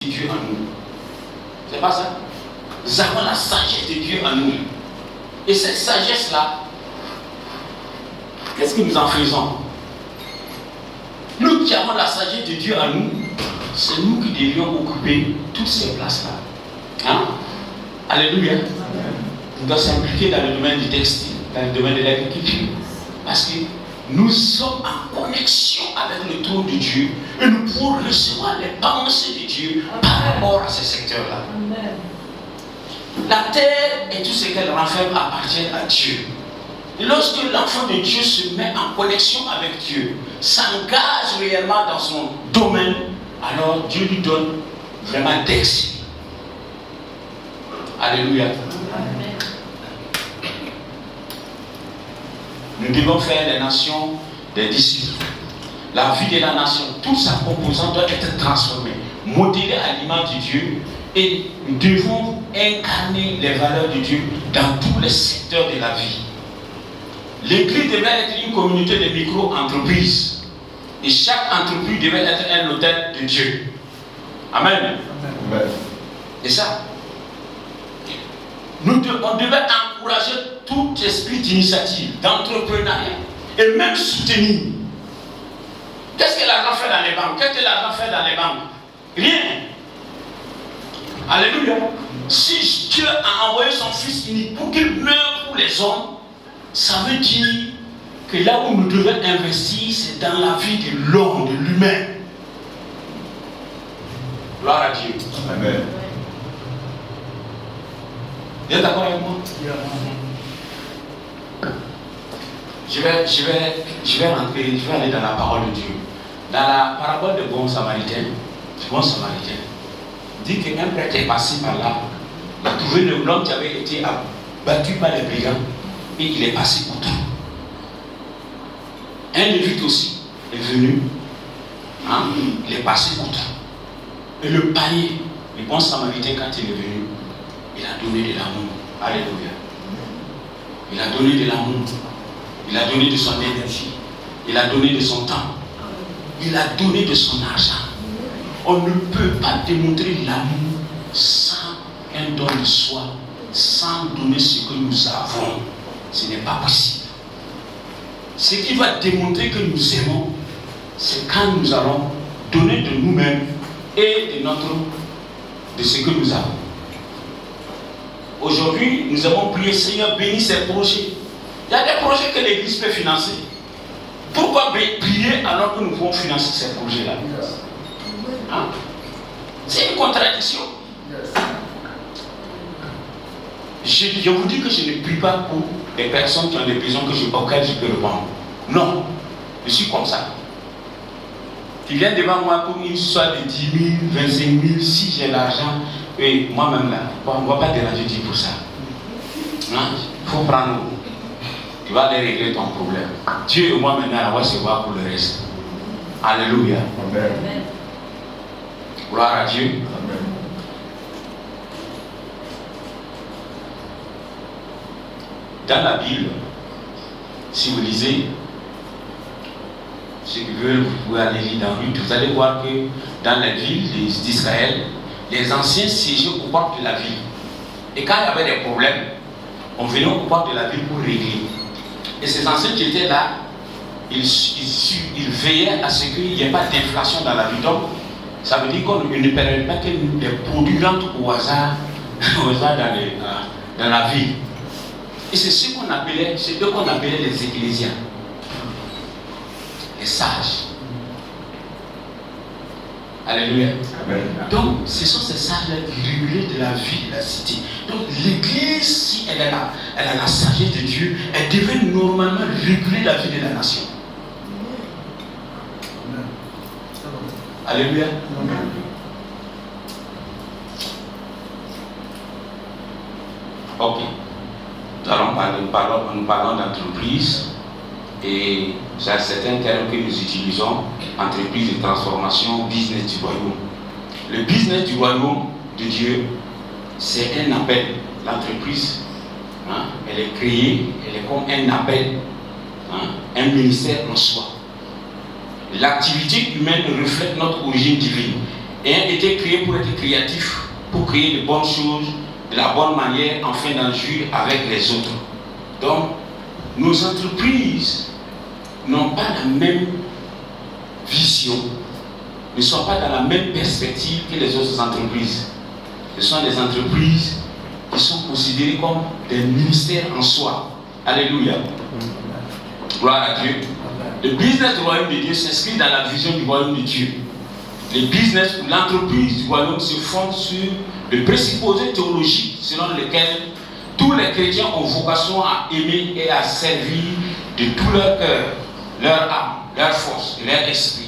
Dieu en nous. C'est pas ça? Nous avons la sagesse de Dieu en nous. Et cette sagesse-là, qu'est-ce que nous en faisons? Nous qui avons la sagesse de Dieu en nous, c'est nous qui devions occuper toutes ces places-là. Hein? Alléluia. On doit s'impliquer dans le domaine du textile, dans le domaine de l'agriculture. Parce que nous sommes en connexion avec le trône de Dieu et nous pouvons recevoir les pensées de Dieu par rapport à ce secteur-là. La terre et tout ce qu'elle renferme appartiennent à Dieu. Et lorsque l'enfant de Dieu se met en connexion avec Dieu, s'engage réellement dans son domaine, alors Dieu lui donne vraiment d'excès. Alléluia. Nous devons faire des nations des disciples. La vie de la nation, toute sa composante doit être transformée, modélée à l'image de Dieu, et nous devons incarner les valeurs de Dieu dans tous les secteurs de la vie. L'Église devrait être une communauté de micro-entreprises, et chaque entreprise devait être un hôtel de Dieu. Amen. Amen. Et ça, on devait encourager tout esprit d'initiative, d'entrepreneuriat, et même soutenir. Qu'est-ce que l'argent fait dans les banques? Qu'est-ce que l'argent fait dans les banques? Rien. Alléluia. Si Dieu a envoyé son Fils unique pour qu'il meure pour les hommes, ça veut dire que là où nous devons investir, c'est dans la vie de l'homme, de l'humain. Gloire à Dieu. Amen. Vous êtes d'accord avec moi? Je vais aller dans la parole de Dieu. Dans la parabole de bon samaritain, dit qu'un prêtre est passé par là. Il a trouvé l'homme qui avait été abattu par les brigands et il est passé outre. Un lévite aussi est venu, il est passé outre. Et le panier, le bon samaritain, quand il est venu, il a donné de l'amour. Alléluia. Il a donné de l'amour. Il a donné de son énergie. Il a donné de son temps. Il a donné de son argent. On ne peut pas démontrer l'amour sans un don de soi, sans donner ce que nous avons. Ce n'est pas possible. Ce qui va démontrer que nous aimons, c'est quand nous allons donner de nous-mêmes et de ce que nous avons. Aujourd'hui, nous avons prié, Seigneur, bénis ces projets. Il y a des projets que l'Église peut financer. Pourquoi prier alors que nous pouvons financer ces projets-là? Hein? C'est une contradiction. Je vous dis que je ne prie pas pour des personnes qui ont des besoins auxquelles je peux répondre. Non, je suis comme ça. Tu viens devant moi pour une histoire de 10 000, 25 000, si j'ai l'argent, et moi-même là, on ne va pas déranger Dieu pour ça. Il faut prendre. Tu vas aller régler ton problème. Dieu et moi maintenant, on va se voir pour le reste. Alléluia. Amen. Gloire à Dieu. Amen. Dans la Bible, si vous lisez, ceux qui veulent, vous pouvez aller lire dans Luc, vous allez voir que dans la ville d'Israël, les anciens siégeaient aux portes de la ville. Et quand il y avait des problèmes, on venait aux portes de la ville pour régler. Et ces anciens qui étaient là, ils veillaient à ce qu'il n'y ait pas d'inflation dans la vie. Donc, ça veut dire qu'on ne permet pas que les produits rentrent au hasard dans la ville. Et c'est eux qu'on appelait les ecclésiens, les sages. Alléluia. Amen. Donc, ce sont ces sages-là qui régulaient de la vie de la cité. Donc, l'Église, si elle a la sagesse de Dieu, elle devait normalement réguler la vie de la nation. Amen. Alléluia. Amen. Ok. Nous parlons d'entreprise. Et c'est certains termes que nous utilisons, entreprise de transformation, business du royaume. Le business du royaume de Dieu, c'est un appel. L'entreprise, elle est créée, elle est comme un appel, un ministère en soi. L'activité humaine reflète notre origine divine. ayant été créés pour être créatifs, pour créer de bonnes choses, de la bonne manière, afin d'en jouir avec les autres. Donc, nos entreprises n'ont pas la même vision, ne sont pas dans la même perspective que les autres entreprises. Ce sont des entreprises qui sont considérées comme des ministères en soi. Alléluia. Gloire à Dieu. Le business du royaume de Dieu s'inscrit dans la vision du royaume de Dieu. Le business ou l'entreprise du royaume se fonde sur le présupposé théologique selon lequel tous les chrétiens ont vocation à aimer et à servir de tout leur cœur, leur âme, leur force et leur esprit